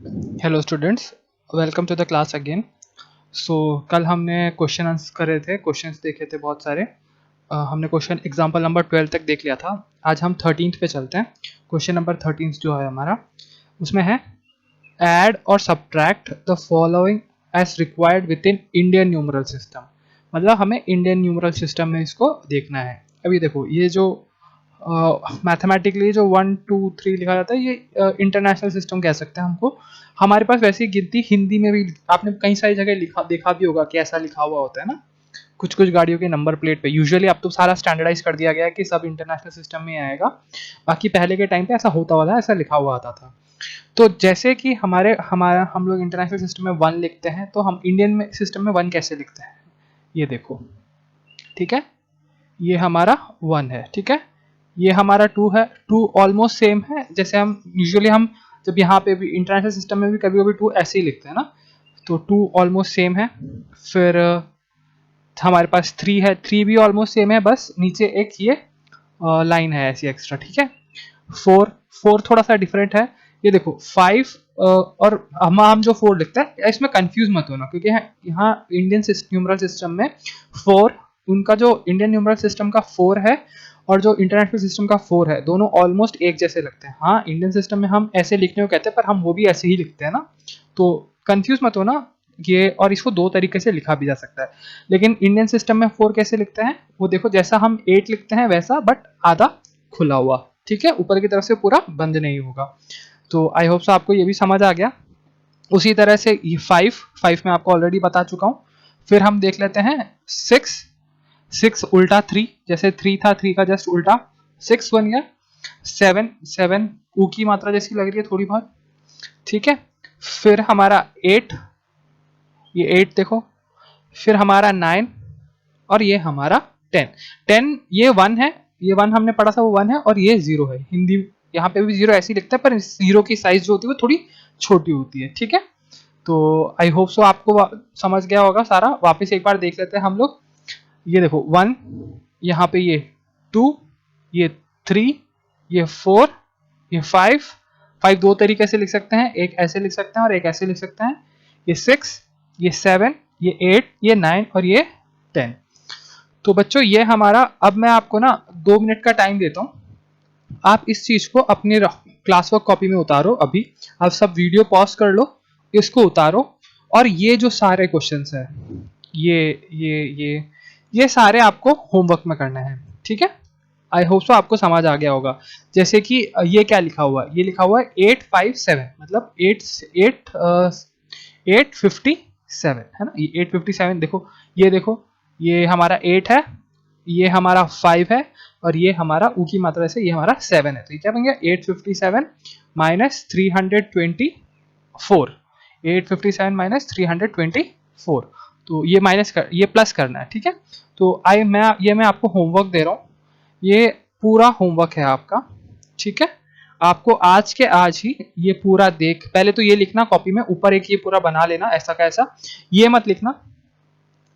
Hello students, welcome to the class again. So कल हमने question answer करे थे, क्वेश्चंस देखे थे बहुत सारे। हमने क्वेश्चन एग्जांपल नंबर 12 तक देख लिया था। आज हम 13th पे चलते हैं। क्वेश्चन नंबर 13 जो है हमारा, उसमें है ऐड और subtract the following as required within Indian numeral system. मतलब हमें इंडियन न्यूमरल सिस्टम में इसको देखना है। अभी देखो, ये जो मैथमेटिकली जो 1 2 3 लिखा जाता है, ये इंटरनेशनल सिस्टम कह सकते हैं हमको। हमारे पास वैसी गिनती हिंदी में भी आपने कई सारी जगह लिखा देखा भी होगा कि ऐसा लिखा हुआ होता है ना, कुछ कुछ गाड़ियों के नंबर प्लेट पे। यूजुअली अब तो सारा स्टैंडर्डाइज कर दिया गया है कि सब इंटरनेशनल सिस्टम में आएगा। बाकी पहले के टाइम पे ऐसा होता हुआ था, ऐसा लिखा हुआ आता था। तो जैसे कि हमारा हम लोग इंटरनेशनल सिस्टम में 1 लिखते हैं, तो हम इंडियन में सिस्टम में 1 कैसे लिखते हैं, ये देखो। ठीक है, ये हमारा 1 है। ठीक है, ये हमारा 2 है। 2 ऑलमोस्ट सेम है, जैसे हम यूजुअली हम जब यहाँ पे भी इंटरनेशनल सिस्टम में भी कभी कभी 2 ऐसे ही लिखते हैं ना, तो 2 ऑलमोस्ट सेम है। फिर हमारे पास 3 है। 3 भी ऑलमोस्ट सेम है, बस नीचे एक ये लाइन है ऐसी एक्स्ट्रा। ठीक है, 4 4 थोड़ा सा डिफरेंट है। ये देखो 5 और हम जो 4 लिखते हैं, इसमें कंफ्यूज मत होना, क्योंकि यहाँ इंडियन न्यूमरल सिस्टम में 4, उनका जो इंडियन न्यूमरल सिस्टम का 4 है और जो इंटरनेशनल सिस्टम का 4 है, दोनों ऑलमोस्ट एक जैसे लगते हैं। हाँ, इंडियन सिस्टम में हम ऐसे लिखने को कहते हैं, पर हम वो भी ऐसे ही लिखते हैं ना, तो कंफ्यूज मत होना ये। और इसको 2 तरीके से लिखा भी जा सकता है। लेकिन इंडियन सिस्टम में 4 कैसे लिखते हैं, वो देखो, जैसा हम 8 लिखते हैं वैसा, बट आधा खुला हुआ। ठीक है, ऊपर की तरफ से पूरा बंद नहीं होगा। तो आई होप सो आपको ये भी समझ आ गया। उसी तरह से ये 5 में आपको ऑलरेडी बता चुका हूँ। फिर हम देख लेते हैं 6 6 उल्टा 3, जैसे 3 था, 3 का जस्ट उल्टा 6 बन गया। 7 7 ऊ की मात्रा जैसी लग रही है थोड़ी बहुत। ठीक है, फिर हमारा 8, ये 8 देखो। फिर हमारा 9 और ये हमारा 10। 10 ये 1 है, ये 1 हमने पढ़ा था, वो 1 है, और ये 0 है। हिंदी यहाँ पे भी 0 ऐसे ही लिखता है, पर 0 की साइज जो होती है वो थोड़ी छोटी होती है। ठीक है, तो आई होप सो आपको समझ गया होगा सारा। वापस एक बार देख लेते हैं हम लोग। ये देखो 1, यहाँ पे ये 2, ये 3, ये 4, ये 5। 5 दो तरीके से लिख सकते हैं, एक ऐसे लिख सकते हैं और एक ऐसे लिख सकते हैं। ये 6, ये 7, ये 8, ये 9 और ये 10। तो बच्चों, ये हमारा, अब मैं आपको ना 2 मिनट का टाइम देता हूँ। आप इस चीज को अपने क्लास वर्क कॉपी में उतारो। अभी आप सब वीडियो पॉज कर लो, इसको उतारो, और ये जो सारे क्वेश्चंस हैं, ये ये सारे आपको होमवर्क में करना है। ठीक है, आई होप सो आपको समझ आ गया होगा। जैसे कि ये क्या लिखा हुआ है, ये लिखा हुआ है 857, मतलब 857 है ना, ये 857। देखो, ये देखो, ये हमारा 8 है, ये हमारा 5 है, और ये हमारा ऊ की मात्रा से ये हमारा 7 है। तो ये क्या बन गया, 857 माइनस 324। 857 माइनस 324। तो ये माइनस कर, ये प्लस करना है। ठीक है, तो मैं आपको होमवर्क दे रहा हूँ। ये पूरा होमवर्क है आपका। ठीक है, आपको आज के आज ही ये पूरा देख, पहले तो ये लिखना कॉपी में, ऊपर एक ये पूरा बना लेना ऐसा का ऐसा। ये मत लिखना,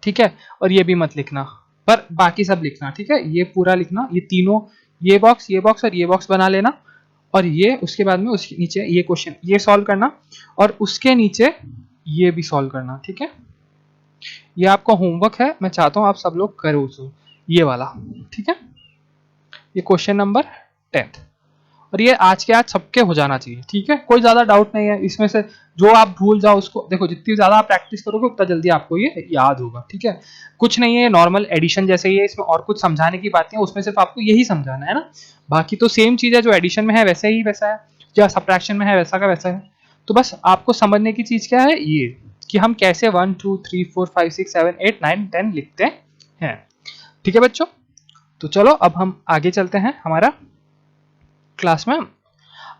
ठीक है, और ये भी मत लिखना, पर बाकी सब लिखना। ठीक है, ये पूरा लिखना, ये तीनों, ये बॉक्स और ये बॉक्स बना लेना। और ये उसके बाद में उसके नीचे ये क्वेश्चन ये सॉल्व करना, और उसके नीचे ये भी सॉल्व करना। ठीक है, ये आपका होमवर्क है, मैं चाहता हूं आप सब लोग करो उसको, ये वाला। ठीक है, ये क्वेश्चन नंबर 10, और ये आज के आज सबके हो जाना चाहिए। ठीक है, कोई ज्यादा डाउट नहीं है इसमें से। जो आप भूल जाओ उसको, देखो जितनी ज्यादा आप प्रैक्टिस करोगे उतना जल्दी आपको ये याद होगा। ठीक है, कुछ नहीं है, नॉर्मल एडिशन जैसे ही है, इसमें और कुछ समझाने की बातें हैं, उसमें सिर्फ आपको यही समझाना है ना। बाकी तो सेम चीज है, जो एडिशन में है वैसे ही वैसा है, या सब्ट्रैक्शन में है वैसा का वैसा है। तो बस आपको समझने की चीज क्या है, ये कि हम कैसे 1 2 3 4 5 6 7 8 9 10 लिखते हैं। ठीक है बच्चों, तो चलो अब हम आगे चलते हैं हमारा क्लास में।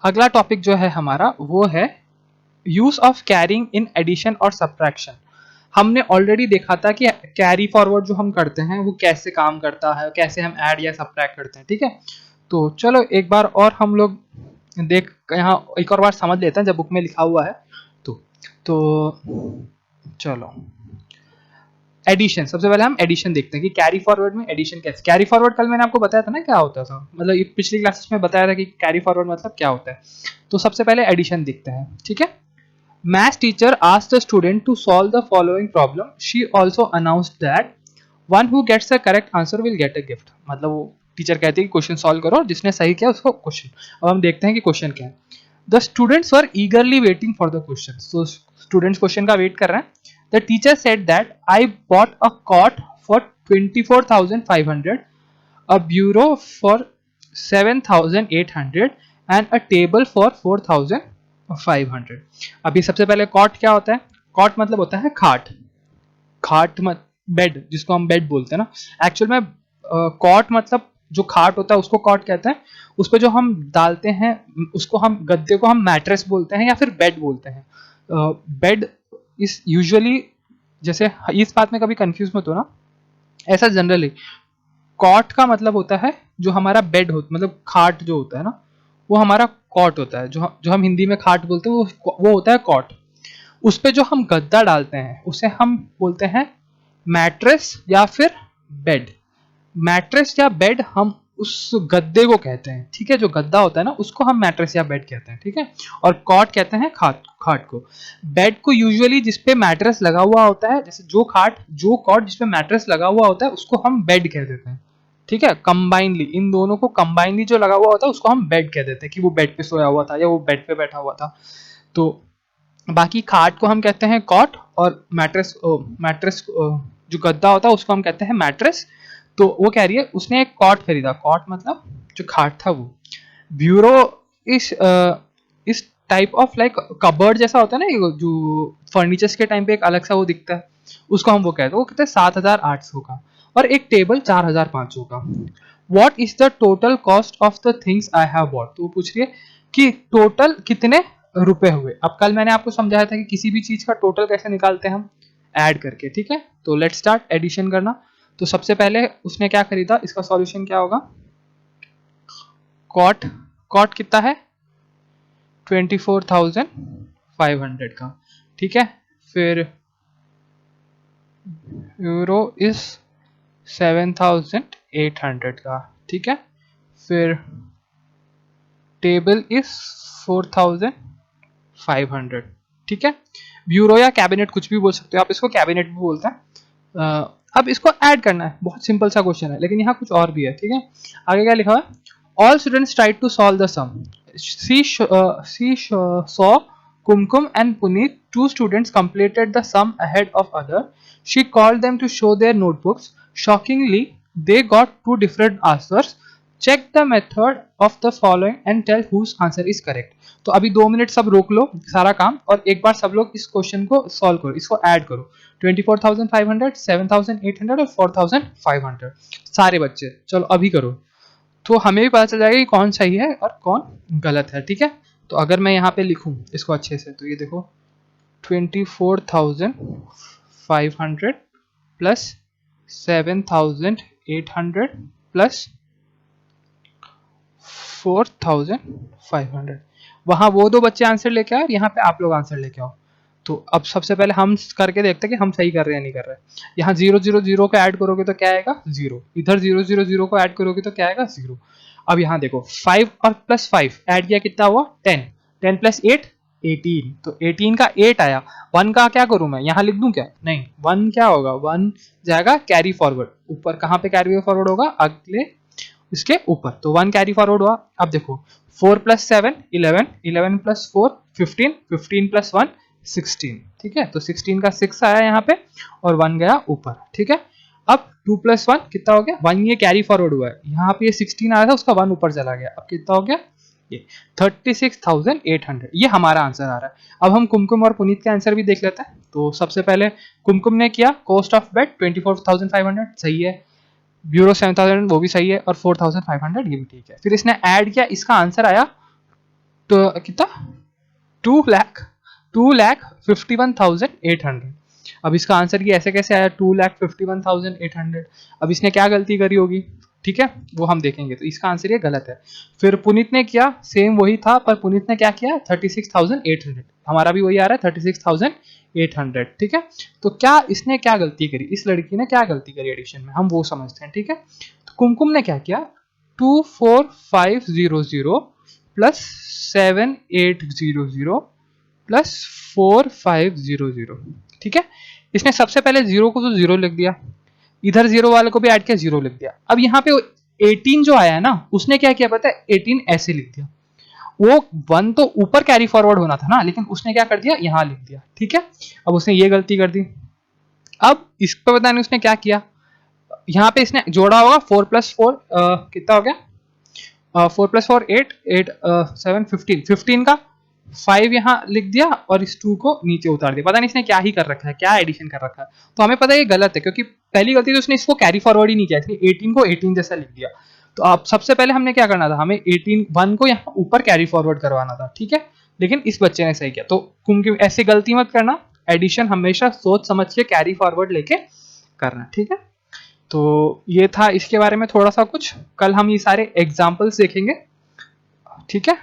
अगला टॉपिक जो है हमारा, वो है use of carrying in addition और सब्ट्रैक्शन। हमने ऑलरेडी देखा था कि कैरी फॉरवर्ड जो हम करते हैं वो कैसे काम करता है, कैसे हम ऐड या सब्ट्रैक्ट करते हैं। ठीक है, तो चलो एक बार और हम लोग देख, यहाँ एक और बार समझ लेते हैं जब बुक में लिखा हुआ है। तो चलो, एडिशन, सबसे पहले हम एडिशन देखते हैं कि कैरी फॉरवर्ड में एडिशन कैसे। कैरी फॉरवर्ड कल मैंने आपको बताया था ना क्या होता था, मतलब पिछली क्लासेस में बताया था कि कैरी फॉरवर्ड मतलब क्या होता है। तो सबसे पहले एडिशन देखते हैं। ठीक है, Math teacher asked the student to solve the following problem. She also announced that one who gets the correct answer will get a gift. मतलब वो टीचर कहती है कि क्वेश्चन सॉल्व करो और जिसने सही किया उसको क्वेश्चन. अब हम देखते हैं कि क्वेश्चन क्या है. The students were eagerly waiting for the question. So students question का वेट कर रहे हैं. The teacher said that I bought a cot for 24,500, a bureau for 7,800 and a table for 4,500. अभी सबसे पहले कॉट क्या होता है. कॉट मतलब होता है खाट. खाट मत बेड, जिसको हम बेड बोलते हैं ना. एक्चुअल में कॉट मतलब जो खाट होता है उसको कॉट कहते हैं. उस पर जो हम डालते हैं उसको हम गद्दे को हम मैट्रेस बोलते हैं या फिर बेड बोलते हैं. बेड इस यूजुअली, जैसे इस बात में कभी कंफ्यूज मत हो ना, ऐसा जनरली कॉट का मतलब होता है जो हमारा बेड होता, मतलब खाट जो होता है ना वो हमारा कॉट होता है. जो हम हिंदी में खाट बोलते हैं वो होता है कॉट. उस पे जो हम गद्दा डालते हैं उसे हम बोलते हैं मैट्रेस या फिर बेड. मैट्रेस या बेड हम उस गद्दे को कहते हैं. ठीक है, जो गद्दा होता है ना उसको हम मैट्रेस या बेड कहते हैं. ठीक है, और कॉट कहते हैं खाट खाट को. बेड को यूजुअली जिसपे मैट्रेस लगा हुआ होता है, जैसे जो कॉट जिसपे मैट्रेस लगा हुआ होता है उसको हम बेड कह देते हैं. ठीक है, कंबाइनली इन दोनों को कंबाइनली जो लगा हुआ होता है उसको हम बेड कह देते हैं कि वो बेड पे सोया हुआ था या वो बेड पे बैठा हुआ था. तो बाकी खाट को हम कहते हैं कॉट, और मैट्रेस मैट्रेस जो गद्दा होता है उसको हम कहते हैं मैट्रेस. तो वो कह रही है उसने एक कॉट खरीदा. कॉट मतलब जो खाट था वो. ब्यूरो इस टाइप ऑफ लाइक कबर्ड जैसा होता है ना, ये जो फर्नीचर्स के टाइम पे एक अलग सा वो दिखता है, उसको हम वो कहते हैं. वो कहते हैं 7,800 का. और एक टेबल 4,500 का. What is the total cost of the things I have bought. तो वो पूछ रही है कि टोटल कितने रुपए हुए. अब कल मैंने आपको समझाया था कि किसी भी चीज का टोटल कैसे निकालते हैं हम, ऐड करके. ठीक है, तो लेट्स स्टार्ट एडिशन करना. तो सबसे पहले उसने क्या खरीदा, इसका सॉल्यूशन क्या होगा. कॉट कॉट कितना है 24,500 का. ठीक है, फिर यूरो इज 7,800 का. ठीक है, फिर टेबल इज 4,500. ठीक है, ब्यूरो या कैबिनेट कुछ भी बोल सकते हो आप, इसको कैबिनेट भी बोलते हैं. अब इसको ऐड करना है. बहुत सिंपल सा क्वेश्चन है, लेकिन यहाँ कुछ और भी है. ठीक है, आगे क्या लिखा है. All students tried to solve the sum. She saw Kumkum and Puneet, two students, completed the sum ahead of other. She called them to show their notebooks. Shockingly, they got two different answers. Check the method of the following and tell whose answer is correct. तो अभी 2 minute सब रोक लो सारा काम और एक बार सब लोग इस क्वेश्चन को सॉल्व करो, इसको ऐड करो. 24,500, 7,800 और 4,500 सारे बच्चे चलो अभी करो. तो हमें भी पता चल जाएगा कि कौन सही है और कौन गलत है. ठीक है, तो अगर मैं यहाँ पे लिखूँ इसको अच्छे से, तो ये देखो 24,500 प्लस 7,800 प्लस 4,500. वहाँ वो दो बच्चे आंसर लेके आओ, यहाँ पे आप लोग आंसर लेके आओ. तो अब सबसे पहले हम करके देखते हैं कि हम सही कर रहे हैं नहीं कर रहे हैं. यहाँ 0 0 0 को ऐड करोगे तो क्या आएगा 0. इधर 0 0 0 को ऐड करोगे तो क्या आएगा 0. अब यहाँ देखो 5 और प्लस 5 ऐड किया कितना हुआ 10. 10 प्लस 8 18. तो 18 का 8 आया. 1 का क्या करूं मैं, यहाँ लिख दूं क्या, नहीं. 1 क्या होगा, 1 जाएगा कैरी फॉरवर्ड ऊपर. कहाँ पे कैरी फॉरवर्ड होगा, अगले इसके ऊपर. तो 1 कैरी फॉरवर्ड हुआ. अब देखो 4 प्लस 7 11, 11 प्लस 4 15, 15 प्लस 1 16. ठीक है, तो 16 का 6 आया यहाँ पे और 1 गया ऊपर. ठीक है, अब 2 प्लस 1 कितना हो गया 1. ये कैरी फॉरवर्ड हुआ है, यहाँ पे ये 16 आया था उसका 1 ऊपर चला गया. अब कितना हो गया ये 36,800. ये हमारा आंसर आ रहा है. अब हम कुमकुम और पुनीत के आंसर भी देख लेते हैं. तो सबसे पहले कुमकुम ने किया कॉस्ट ऑफ बेड 24,500 सही है. ब्यूरो 7,000 वो भी सही है और 4,500 ये भी ठीक है. फिर इसने ऐड किया, इसका आंसर आया तो कितना 2,51,800. अब इसका आंसर ये ऐसे कैसे आया 2,51,800. अब इसने क्या गलती करी होगी, ठीक है वो हम देखेंगे. तो इसका आंसर ये गलत है. फिर पुनीत ने किया सेम वही था, पर पुनीत ने क्या किया 36,800. हमारा भी वही आ रहा है 36,800. ठीक है, तो क्या इसने क्या गलती करी, इस लड़की ने क्या गलती करी एडिशन में, हम वो समझते हैं. ठीक है, तो कुमकुम ने क्या किया 24,500 प्लस 7,800 प्लस 4500। ठीक है, इसने सबसे पहले जीरो को तो जीरो लिख दिया, इधर जीरो वाले को भी ऐड किया, जीरो लिख दिया। अब यहाँ पे 18 जो आया है ना, उसने क्या किया पता है, 18 ऐसे लिख दिया। वो 1 तो ऊपर कैरी फॉरवर्ड होना था ना, लेकिन उसने क्या कर दिया, यहां लिख दिया। ठीक है, अब उसने ये गलती कर दी। अब इस पर पता नहीं उसने क्या किया, यहाँ पे इसने जोड़ा होगा 4 + 4 कितना हो गया, 4 + 4 8, 8 7 15, 15 का 5 यहाँ लिख दिया और इस 2 को नीचे उतार दिया। पता नहीं इसने क्या ही कर रखा है, क्या एडिशन कर रखा है। तो हमें पता है ये गलत है, क्योंकि पहली गलती तो उसने इसको कैरी फॉरवर्ड ही नहीं किया, इसने 18 को 18 जैसा लिख दिया। तो अब सबसे पहले हमने क्या करना था, हमें 18 1 को यहाँ ऊपर कैरी फॉरवर्ड करवाना था। ठीक है, लेकिन इस बच्चे ने सही किया। तो क्योंकि ऐसी गलती मत करना, एडिशन हमेशा सोच समझ के कैरी फॉरवर्ड लेके करना। ठीक है, तो ये था इसके बारे में थोड़ा सा कुछ। कल हम ये सारे एग्जाम्पल्स देखेंगे। ठीक है,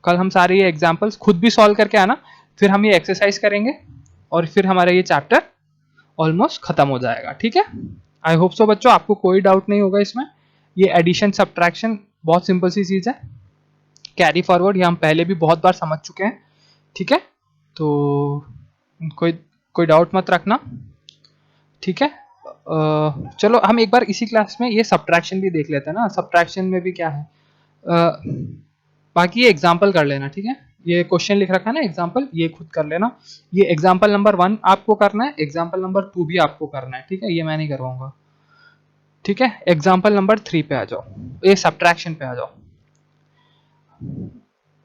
कल हम सारे ये एग्जाम्पल्स खुद भी सॉल्व करके आना, फिर हम ये एक्सरसाइज करेंगे और फिर हमारा ये चैप्टर ऑलमोस्ट खत्म हो जाएगा। ठीक है, आई होप सो बच्चों आपको कोई डाउट नहीं होगा इसमें। ये एडिशन सब्ट्रैक्शन बहुत सिंपल सी चीज है, कैरी फॉरवर्ड ये हम पहले भी बहुत बार समझ चुके हैं। ठीक है, तो कोई कोई डाउट मत रखना। ठीक है, चलो हम एक बार इसी क्लास में ये सब्ट्रैक्शन भी देख लेते हैं ना, सब्ट्रैक्शन में भी क्या है। बाकी ये एग्जाम्पल कर लेना। ठीक है, ये क्वेश्चन लिख रखा है ना एग्जाम्पल, ये खुद कर लेना। ये एग्जाम्पल नंबर 1 आपको करना है, एग्जाम्पल नंबर 2 भी आपको करना है। ठीक है, ये मैं नहीं करवाऊंगा। ठीक है, एग्जाम्पल नंबर 3 पे आ जाओ, ये सब्ट्रैक्शन पे आ जाओ।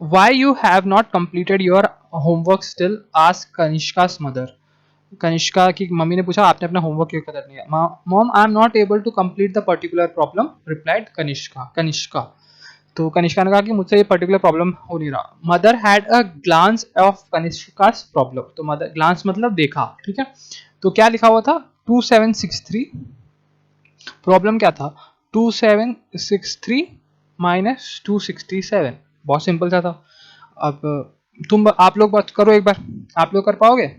Why you have not completed your homework still? Ask Kanishka's mother. Kanishka की मम्मी ने पूछा आपने अपना होमवर्क क्यों कर लिया। Mom I am not able to complete the particular problem, replied Kanishka. तो कनिष्का ने कहा कि मुझसे ये पर्टिकुलर प्रॉब्लम हो नहीं रहा। Mother had a glance of Kanishka's problem, तो मदर ग्लांस मतलब देखा। ठीक है, तो क्या लिखा हुआ था 2763, प्रॉब्लम क्या था 2763 माइनस 267, बहुत सिंपल सा था। अब तुम आप लोग बात करो एक बार, आप लोग कर पाओगे।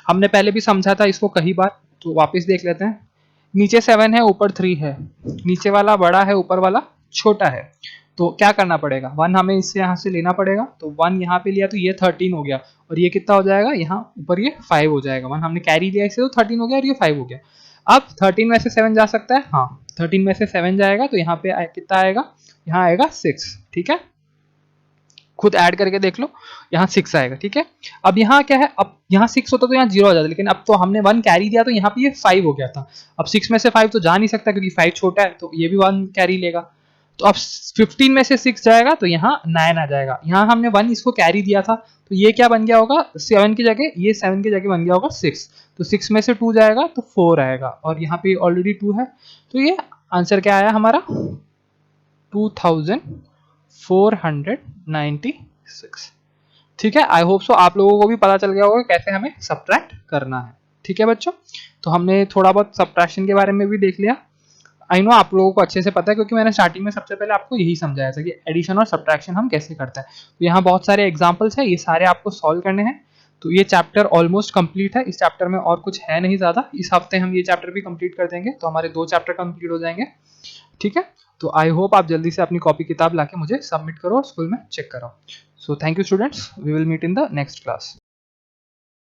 हमने पहले भी समझा था इसको कई बार, तो वापस देख लेते हैं। नीचे 7 है, ऊपर 3 है, नीचे वाला बड़ा है, ऊपर वाला छोटा है। तो क्या करना पड़ेगा, 1 हमें इससे यहाँ से लेना पड़ेगा। तो 1 यहाँ पे लिया तो ये 13 हो गया, और ये कितना हो जाएगा, यहाँ ऊपर ये 5 हो जाएगा। 1 हमने कैरी लिया इसे, तो 13 हो गया और ये 5 हो गया। अब 13 में से 7 जा सकता है, हाँ 13 में से 7 जाएगा, तो यहाँ पे कितना आएगा, यहाँ आएगा 6। ठीक है, खुद ऐड करके देख लो, यहाँ 6 आएगा। ठीक है, अब यहाँ क्या है, अब यहाँ 6 होता तो यहाँ 0 हो जाता, लेकिन अब तो हमने 1 कैरी दिया तो यहाँ पे ये 5 हो गया था। अब 6 में से 5 तो जा नहीं सकता, क्योंकि 5 छोटा है, तो ये भी 1 कैरी लेगा। तो अब 15 में से 6 जाएगा तो यहाँ 9 आ जाएगा। यहाँ हमने 1 इसको कैरी दिया था, तो ये क्या बन गया होगा, 7 की जगह, ये 7 की जगह बन गया होगा 6। तो 6 में से 2 जाएगा तो 4 आएगा, और यहाँ पे ऑलरेडी 2 है, तो ये आंसर क्या आया हमारा 2496। ठीक है, आई होप सो आप लोगों को भी पता चल गया होगा कैसे हमें सब्ट्रैक्ट करना है। ठीक है बच्चों, तो हमने थोड़ा बहुत सब्ट्रैक्शन के बारे में भी देख लिया। आई नो आप लोगों को अच्छे से पता है, क्योंकि मैंने स्टार्टिंग में सबसे पहले आपको यही समझाया था कि एडिशन और सब्ट्रैक्शन हम कैसे करते हैं। तो यहाँ बहुत सारे एग्जाम्पल्स है, ये सारे आपको सॉल्व करने हैं। तो ये चैप्टर ऑलमोस्ट कंप्लीट है, इस चैप्टर में और कुछ है नहीं ज़्यादा। इस हफ्ते हम ये चैप्टर भी कंप्लीट कर देंगे, तो हमारे 2 चैप्टर कंप्लीट हो जाएंगे। ठीक है, तो आई होप आप जल्दी से अपनी कॉपी किताब लाके मुझे सबमिट करो और स्कूल में चेक करो। So thank you students, we will meet in the next class.